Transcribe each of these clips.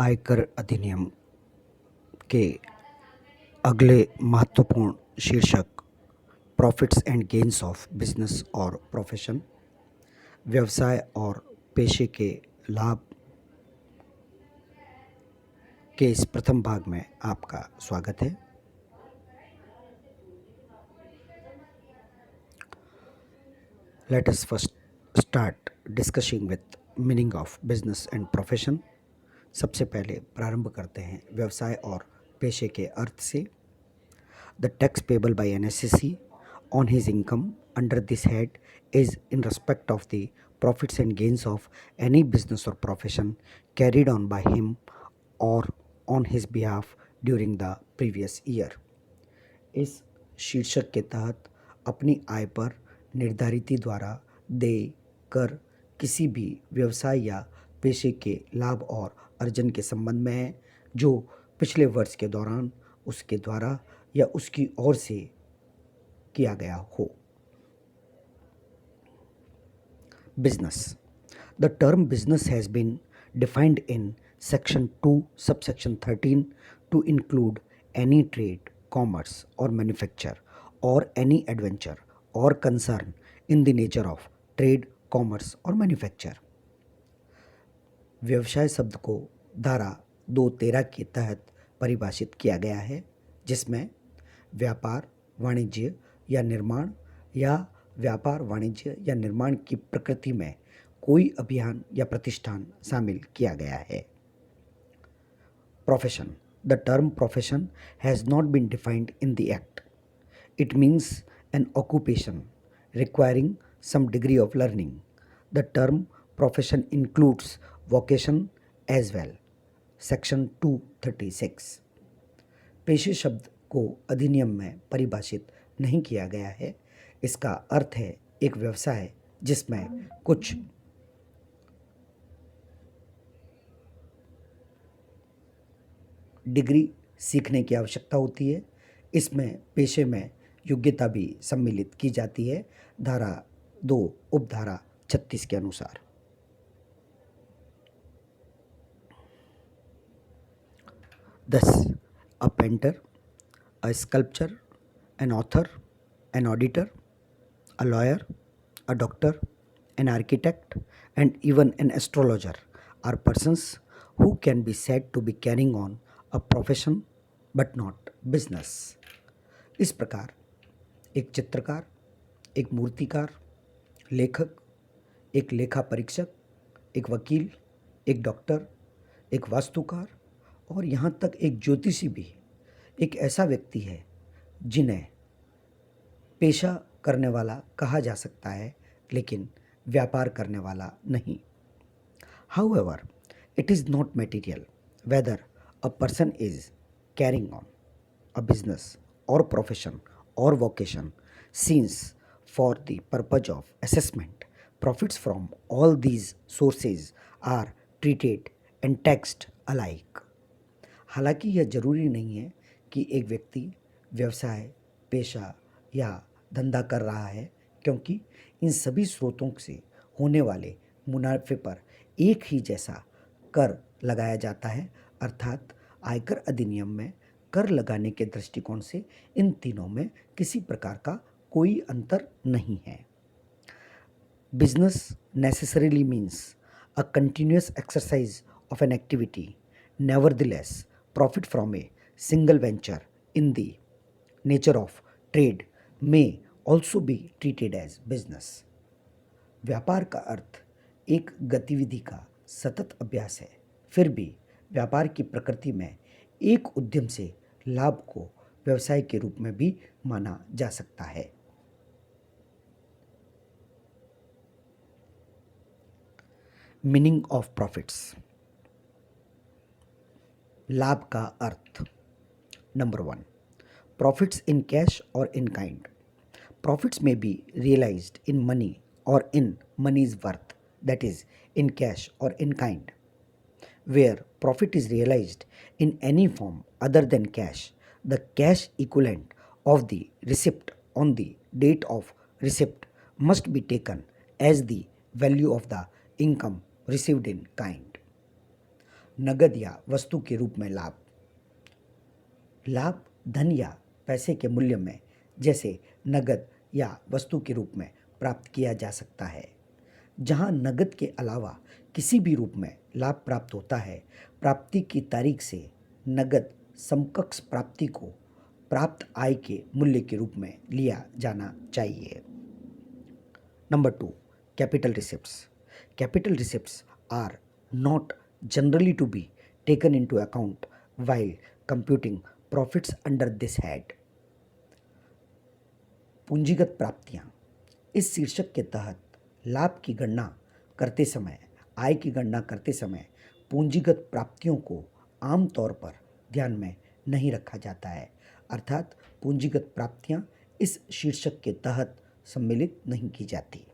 आयकर अधिनियम के अगले महत्वपूर्ण शीर्षक profits and gains of business और प्रोफेशन, व्यवसाय और पेशे के लाभ के इस प्रथम भाग में आपका स्वागत है। Let us first start discussing with meaning of business and profession. सबसे पहले प्रारंभ करते हैं व्यवसाय और पेशे के अर्थ से। The tax payable by an SEC on his income under this head is in respect of the profits and gains of any business or profession carried on by him or on his behalf during the previous year. इस शीर्षक के तहत अपनी आय पर निर्धारित द्वारा देय कर किसी भी व्यवसाय या पेशे के लाभ और अर्जन के संबंध में है जो पिछले वर्ष के दौरान उसके द्वारा या उसकी ओर से किया गया हो। Business. The term business has been defined in section 2 subsection 13 to include any trade, commerce or manufacture or any adventure or concern in the nature of trade, commerce or manufacture. व्यवसाय शब्द को धारा 213 के तहत परिभाषित किया गया है, जिसमें व्यापार, वाणिज्य या निर्माण या व्यापार, वाणिज्य या निर्माण की प्रकृति में कोई अभियान या प्रतिष्ठान शामिल किया गया है। Profession. The term profession has not been defined in the act. It means an occupation requiring some degree of learning. The term profession includes vocation as well. Section 236. पेशे शब्द को अधिनियम में परिभाषित नहीं किया गया है। इसका अर्थ है एक व्यवसाय जिसमें कुछ डिग्री सीखने की आवश्यकता होती है। इसमें पेशे में योग्यता भी सम्मिलित की जाती है, धारा 2 उपधारा 36 के अनुसार। Thus, a painter, a sculptor, an author, an auditor, a lawyer, a doctor, an architect, and even an astrologer are persons who can be said to be carrying on a profession but not business. इस प्रकार एक चित्रकार, एक मूर्तिकार, लेखक, एक लेखा परीक्षक, एक वकील, एक डॉक्टर, एक वास्तुकार और यहाँ तक एक ज्योतिषी भी एक ऐसा व्यक्ति है जिन्हें पेशा करने वाला कहा जा सकता है, लेकिन व्यापार करने वाला नहीं। However, it is not material whether a person is carrying on a business or profession or vocation, since for the purpose of assessment, profits from all these sources are treated and taxed alike. हालांकि यह जरूरी नहीं है कि एक व्यक्ति व्यवसाय, पेशा या धंधा कर रहा है, क्योंकि इन सभी स्रोतों से होने वाले मुनाफे पर एक ही जैसा कर लगाया जाता है। अर्थात आयकर अधिनियम में कर लगाने के दृष्टिकोण से इन तीनों में किसी प्रकार का कोई अंतर नहीं है। Business necessarily means a continuous exercise of an activity. Nevertheless, profit from a single venture in the nature of trade may also be treated as business. व्यापार का अर्थ एक गतिविधि का सतत अभ्यास है, फिर भी व्यापार की प्रकृति में एक उद्यम से लाभ को व्यवसाय के रूप में भी माना जा सकता है। Meaning of profits. लाभ का अर्थ। नंबर 1, प्रॉफिट्स इन कैश और in kind. Profits may be realised in money और in money's worth, that is in cash और in kind. Where profit is realized in any form other than cash, the cash equivalent of the receipt on the date of receipt must be taken as the value of the income received in kind. नगद या वस्तु के रूप में लाभ। लाभ धन या पैसे के मूल्य में जैसे नगद या वस्तु के रूप में प्राप्त किया जा सकता है। जहां नगद के अलावा किसी भी रूप में लाभ प्राप्त होता है, प्राप्ति की तारीख से नगद समकक्ष प्राप्ति को प्राप्त आय के मूल्य के रूप में लिया जाना चाहिए। Number 2, capital receipts. Capital receipts are not generally to be taken into account while computing profits under this head। पूंजीगत प्राप्तियां, इस शीर्षक के तहत लाभ की गणना करते समय, आय की गणना करते समय पूंजीगत प्राप्तियों को आमतौर पर ध्यान में नहीं रखा जाता है, अर्थात पूंजीगत प्राप्तियां इस शीर्षक के तहत सम्मिलित नहीं की जाती।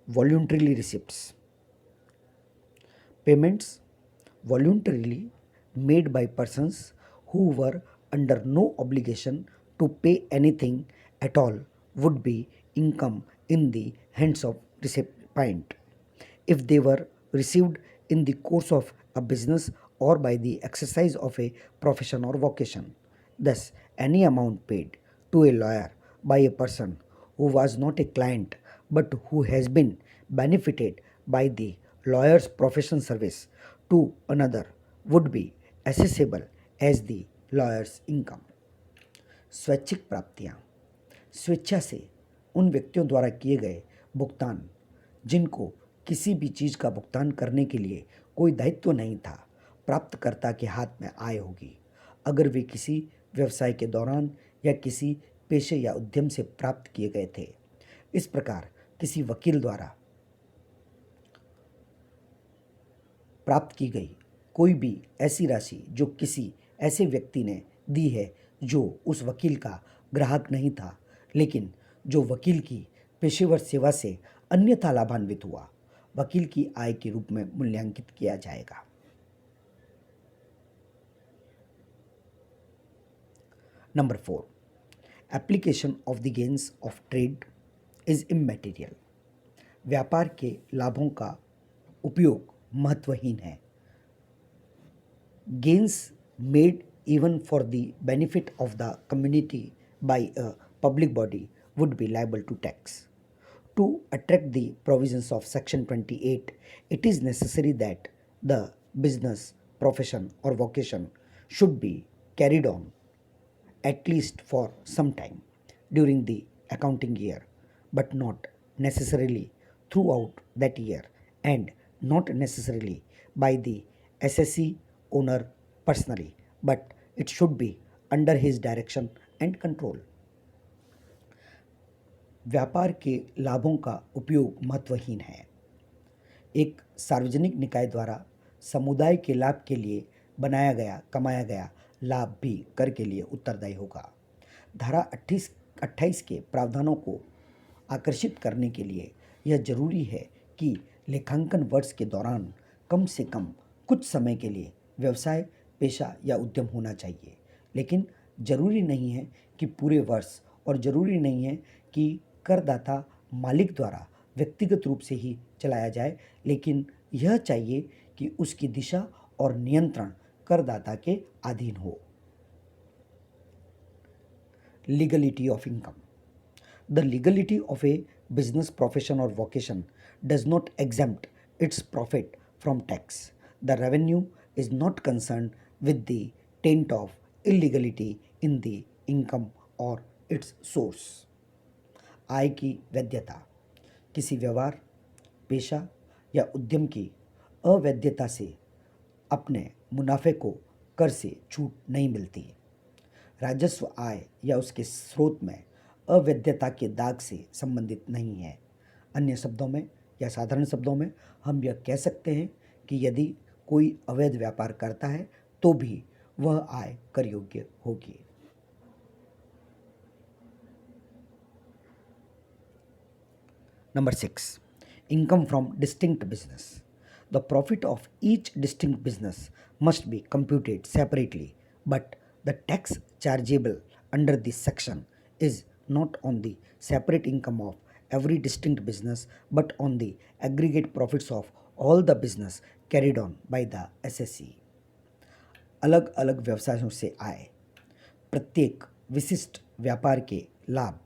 वॉल्यूंटरीली receipts, payments voluntarily made by persons who were under no obligation to pay anything at all would be income in the hands of recipient if they were received in the course of a business or by the exercise of a profession or vocation. Thus, any amount paid to a lawyer by a person who was not a client but who has been benefited by the lawyer's profession service to another would be accessible as the lawyer's income। स्वैच्छिक प्राप्तियां, स्वेच्छा से उन व्यक्तियों द्वारा किए गए भुगतान जिनको किसी भी चीज़ का भुगतान करने के लिए कोई दायित्व नहीं था, प्राप्तकर्ता के हाथ में आय होगी अगर वे किसी व्यवसाय के दौरान या किसी पेशे या उद्यम से प्राप्त किए गए थे। इस प्रकार किसी वकील द्वारा प्राप्त की गई कोई भी ऐसी राशि जो किसी ऐसे व्यक्ति ने दी है जो उस वकील का ग्राहक नहीं था, लेकिन जो वकील की पेशेवर सेवा से अन्यथा लाभान्वित हुआ, वकील की आय के रूप में मूल्यांकित किया जाएगा। Number 4, application of the gains of trade is इमैटेरियल। व्यापार के लाभों का उपयोग महत्वहीन है। Gains made even for the benefit of the community by a public body would be liable to tax. To attract the provisions of Section 28, it is necessary that the business, profession or vocation should be carried on at least for some time during the accounting year, but not necessarily throughout that year and not necessarily by the SSC owner personally, but it should be under his direction and control। व्यापार के लाभों का उपयोग महत्वहीन है। एक सार्वजनिक निकाय द्वारा समुदाय के लाभ के लिए बनाया गया कमाया गया लाभ भी कर के लिए उत्तरदायी होगा। धारा 28 के प्रावधानों को आकर्षित करने के लिए यह जरूरी है कि लेखांकन वर्ष के दौरान कम से कम कुछ समय के लिए व्यवसाय, पेशा या उद्यम होना चाहिए, लेकिन जरूरी नहीं है कि पूरे वर्ष और जरूरी नहीं है कि करदाता मालिक द्वारा व्यक्तिगत रूप से ही चलाया जाए, लेकिन यह चाहिए कि उसकी दिशा और नियंत्रण करदाता के अधीन हो। Legality of income. The legality of A business, profession or vocation does not exempt its profit from tax. The revenue is not concerned with the taint of illegality in the income or its source। आय की वैधता। किसी व्यवहार, पेशा या उद्यम की अवैधता से अपने मुनाफे को कर से छूट नहीं मिलती। राजस्व आय या उसके स्रोत में अवैधता के दाग से संबंधित नहीं है। अन्य शब्दों में या साधारण शब्दों में हम यह कह सकते हैं कि यदि कोई अवैध व्यापार करता है तो भी वह आय कर योग्य होगी। Number 6, income from distinct business. The profit of each distinct business must be computed separately, but the tax chargeable under this section is not on the separate income of every distinct business but on the aggregate profits of all the business carried on by the SSC. अलग अलग व्यवसायों से आय प्रत्येक विशिष्ट व्यापार के लाभ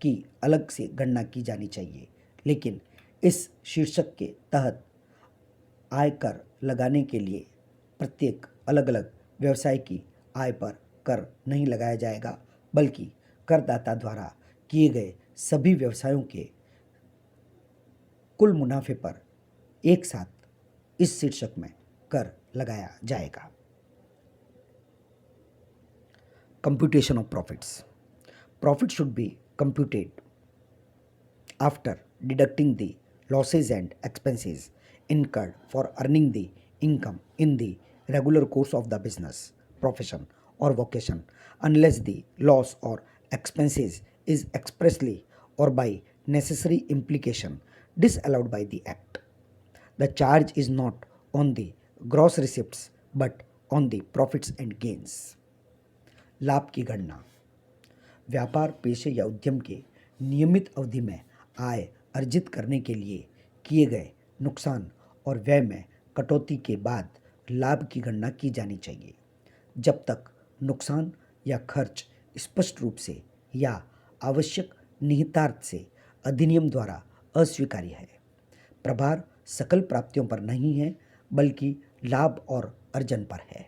की अलग से गणना की जानी चाहिए, लेकिन इस शीर्षक के तहत आयकर लगाने के लिए प्रत्येक अलग अलग व्यवसाय की आय पर कर नहीं लगाया जाएगा, बल्कि करदाता द्वारा किए गए सभी व्यवसायों के कुल मुनाफे पर एक साथ इस शीर्षक में कर लगाया जाएगा। Computation of profits. Profit should be computed after deducting the losses and expenses incurred for earning the income in the regular course of the business, profession, or vocation, unless the loss or expenses is expressly or by necessary implication disallowed by the Act. The charge is not on the gross receipts but on the profits and gains. लाभ की गणना। व्यापार, पेशे या उद्यम के नियमित अवधि में आय अर्जित करने के लिए किए गए नुकसान और व्यय में कटौती के बाद लाभ की गणना की जानी चाहिए। जब तक नुकसान या खर्च स्पष्ट रूप से या आवश्यक निहितार्थ से अधिनियम द्वारा अस्वीकार्य है, प्रभार सकल प्राप्तियों पर नहीं है, बल्कि लाभ और अर्जन पर है।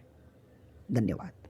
धन्यवाद।